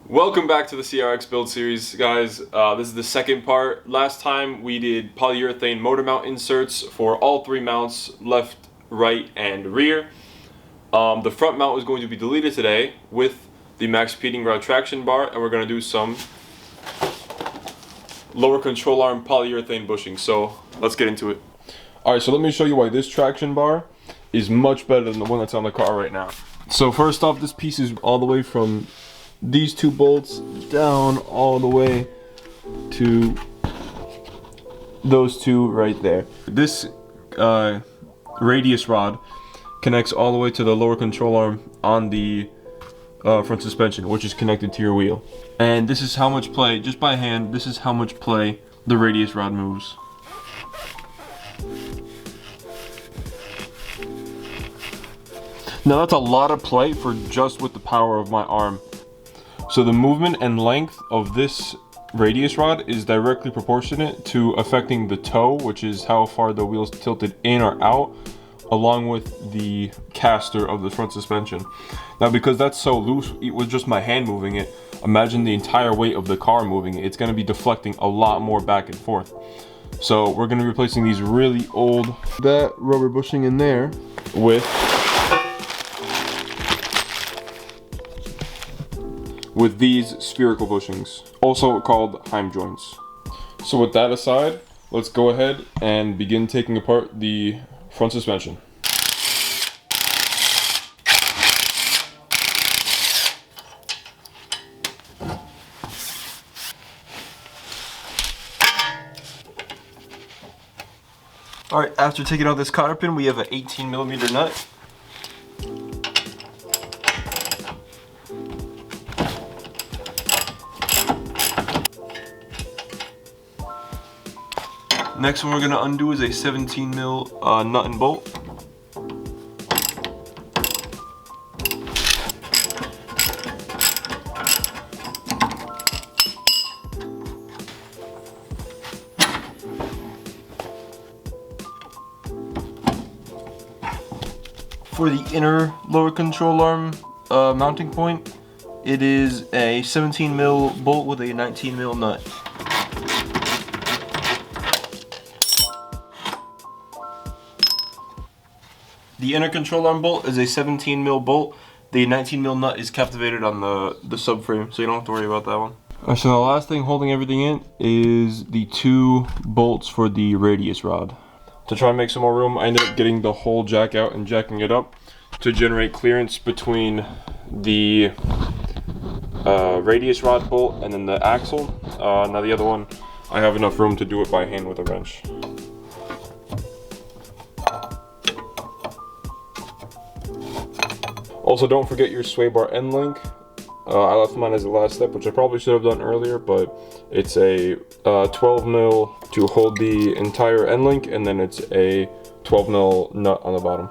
Welcome back to the CRX build series, guys. This is the second part. Last time we did polyurethane motor mount inserts for all three mounts, left, right, and rear. The front mount is going to be deleted today with the Maxpeedingrod traction bar, and we're going to do some lower control arm polyurethane bushing. So let's get into it. Alright, so let me show you why this traction bar is much better than the one that's on the car right now. So first off, this piece is all the way from these two bolts down all the way to those two right there. This radius rod connects all the way to the lower control arm on the front suspension, which is connected to your wheel. And this is how much play, just by hand, this is how much play the radius rod moves. Now that's a lot of play for just with the power of my arm. So the movement and length of this radius rod is directly proportionate to affecting the toe, which is how far the wheel's tilted in or out, along with the caster of the front suspension. Now because that's so loose, it was just my hand moving it. Imagine the entire weight of the car moving it. It's going to be deflecting a lot more back and forth. So we're going to be replacing these really old, that rubber bushing in there with these spherical bushings, also called Heim joints. So with that aside, let's go ahead and begin taking apart the front suspension. Alright, after taking out this cotter pin, we have an 18mm nut. Next one we're going to undo is a 17mm nut and bolt. For the inner lower control arm mounting point, it is a 17mm bolt with a 19mm nut. The inner control arm bolt is a 17mm bolt. The 19mm nut is captivated on the subframe, so you don't have to worry about that one. Alright, so the last thing holding everything in is the two bolts for the radius rod. To try and make some more room, I ended up getting the whole jack out and jacking it up to generate clearance between the radius rod bolt and then the axle. Now the other one, I have enough room to do it by hand with a wrench. Also, don't forget your sway bar end link. I left mine as the last step, which I probably should have done earlier, but it's a 12mm to hold the entire end link, and then it's a 12mm nut on the bottom.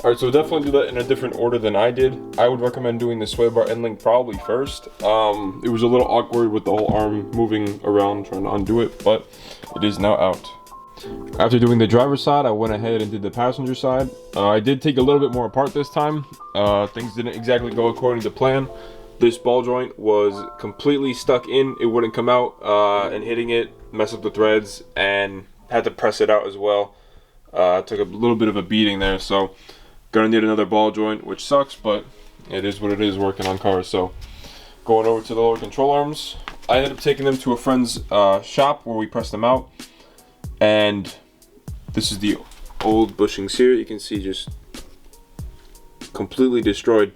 Alright, so definitely do that in a different order than I did. I would recommend doing the sway bar end link probably first. It was a little awkward with the whole arm moving around trying to undo it, but it is now out. After doing the driver's side, I went ahead and did the passenger side. I did take a little bit more apart this time. Things didn't exactly go according to plan. This ball joint was completely stuck in, it wouldn't come out, and hitting it messed up the threads and had to press it out as well. Took a little bit of a beating there, so gonna need another ball joint, which sucks, but it is what it is working on cars. So going over to the lower control arms, I ended up taking them to a friend's shop where we pressed them out. And this is the old bushings here. You can see just completely destroyed.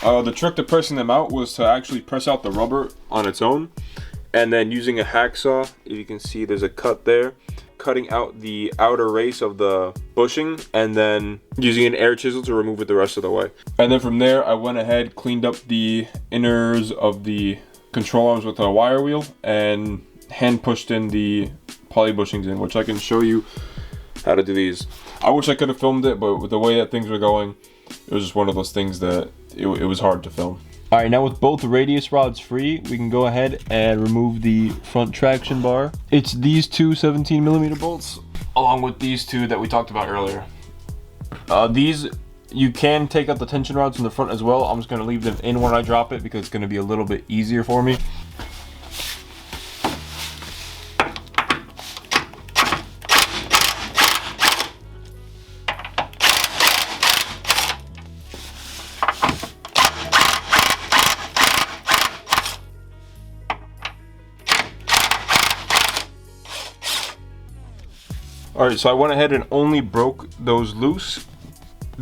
The trick to pressing them out was to actually press out the rubber on its own, and then using a hacksaw, if you can see there's a cut there, cutting out the outer race of the bushing, and then using an air chisel to remove it the rest of the way. And then from there I went ahead, cleaned up the inners of the control arms with a wire wheel, and hand pushed in the poly bushings in, which I can show you how to do these. I wish I could have filmed it, but with the way that things were going, it was just one of those things that it was hard to film. Alright, now with both radius rods free, we can go ahead and remove the front traction bar. It's these two 17mm bolts, along with these two that we talked about earlier. These You can take out the tension rods in the front as well. I'm just going to leave them in when I drop it because it's going to be a little bit easier for me. Alright, so I went ahead and only broke those loose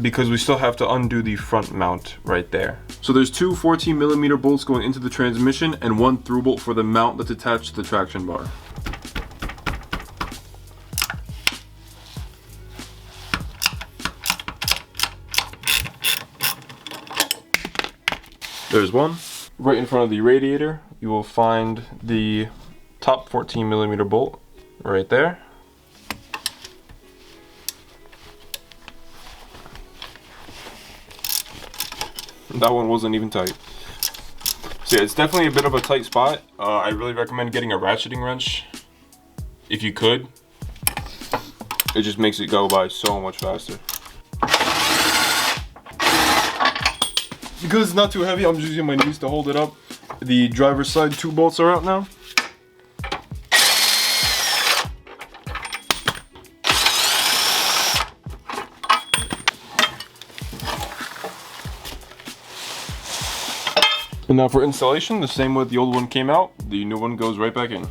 because we still have to undo the front mount right there. So there's two 14mm bolts going into the transmission and one through bolt for the mount that's attached to the traction bar. There's one. Right in front of the radiator, you will find the top 14mm bolt right there. That one wasn't even tight. So yeah, it's definitely a bit of a tight spot. I really recommend getting a ratcheting wrench if you could. It just makes it go by so much faster. Because it's not too heavy, I'm just using my knees to hold it up. The driver's side 2 bolts are out now. And now for installation, the same way the old one came out, the new one goes right back in.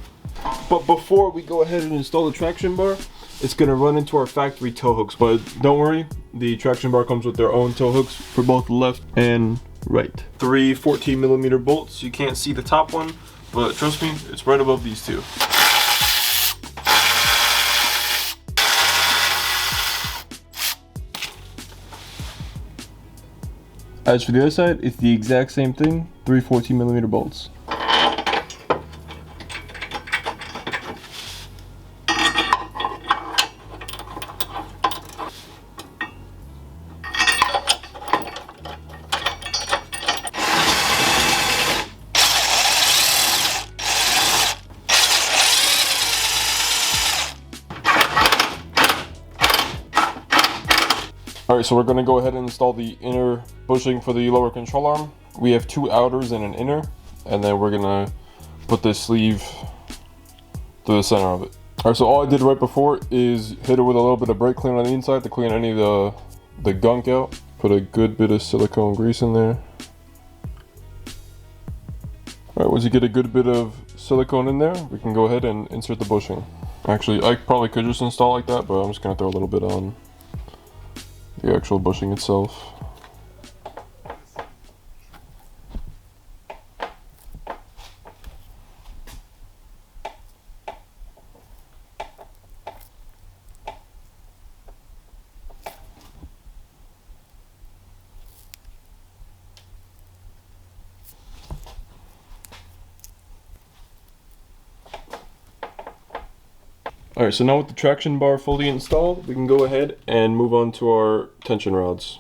But before we go ahead and install the traction bar, it's gonna run into our factory tow hooks. But don't worry, the traction bar comes with their own tow hooks for both left and right. 3 14mm bolts. You can't see the top one, but trust me, it's right above these two. As for the other side, it's the exact same thing, 3 14mm bolts. Alright, so we're going to go ahead and install the inner bushing for the lower control arm. We have 2 outers and an inner, and then we're going to put this sleeve to the center of it. Alright, so all I did right before is hit it with a little bit of brake clean on the inside to clean any of the gunk out. Put a good bit of silicone grease in there. Alright, once you get a good bit of silicone in there, we can go ahead and insert the bushing. Actually, I probably could just install like that, but I'm just going to throw a little bit on the actual bushing itself. Alright, so now with the traction bar fully installed, we can go ahead and move on to our tension rods.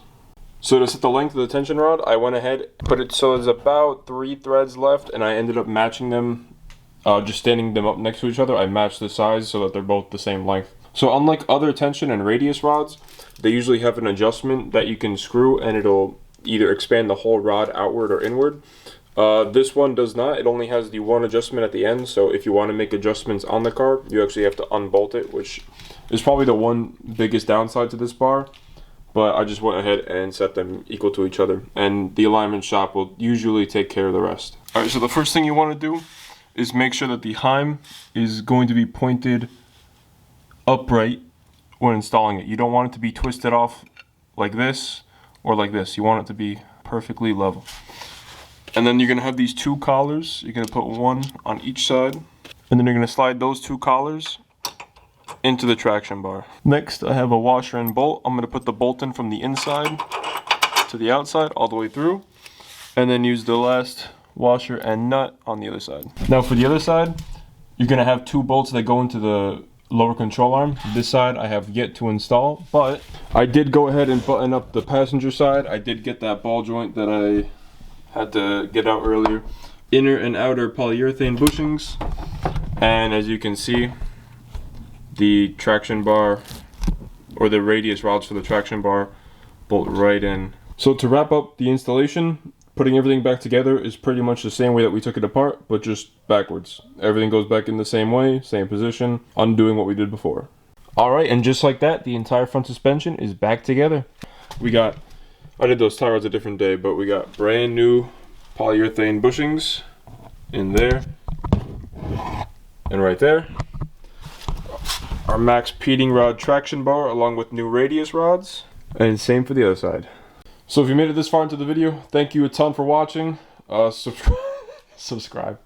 So to set the length of the tension rod, I went ahead, put it so there's about 3 threads left, and I ended up matching them, just standing them up next to each other. I matched the size so that they're both the same length. So unlike other tension and radius rods, they usually have an adjustment that you can screw and it'll either expand the whole rod outward or inward. This one does not. It only has the one adjustment at the end, so if you want to make adjustments on the car, you actually have to unbolt it, which is probably the one biggest downside to this bar. But I just went ahead and set them equal to each other, and the alignment shop will usually take care of the rest. Alright, so the first thing you want to do is make sure that the heim is going to be pointed upright when installing it. You don't want it to be twisted off like this or like this. You want it to be perfectly level. And then you're going to have these 2 collars. You're going to put one on each side. And then you're going to slide those 2 collars into the traction bar. Next, I have a washer and bolt. I'm going to put the bolt in from the inside to the outside all the way through. And then use the last washer and nut on the other side. Now for the other side, you're going to have 2 bolts that go into the lower control arm. This side I have yet to install, but I did go ahead and button up the passenger side. I did get that ball joint that I had to get out earlier. Inner and outer polyurethane bushings, and as you can see, the traction bar, or the radius rods for the traction bar, bolt right in. So to wrap up the installation, putting everything back together is pretty much the same way that we took it apart, but just backwards. Everything goes back in the same way, same position, undoing what we did before. Alright, and just like that, the entire front suspension is back together. We got, I did those tie rods a different day, but we got brand new polyurethane bushings in there and right there. Our Maxpeedingrod traction bar along with new radius rods, and same for the other side. So if you made it this far into the video, thank you a ton for watching. Subscribe.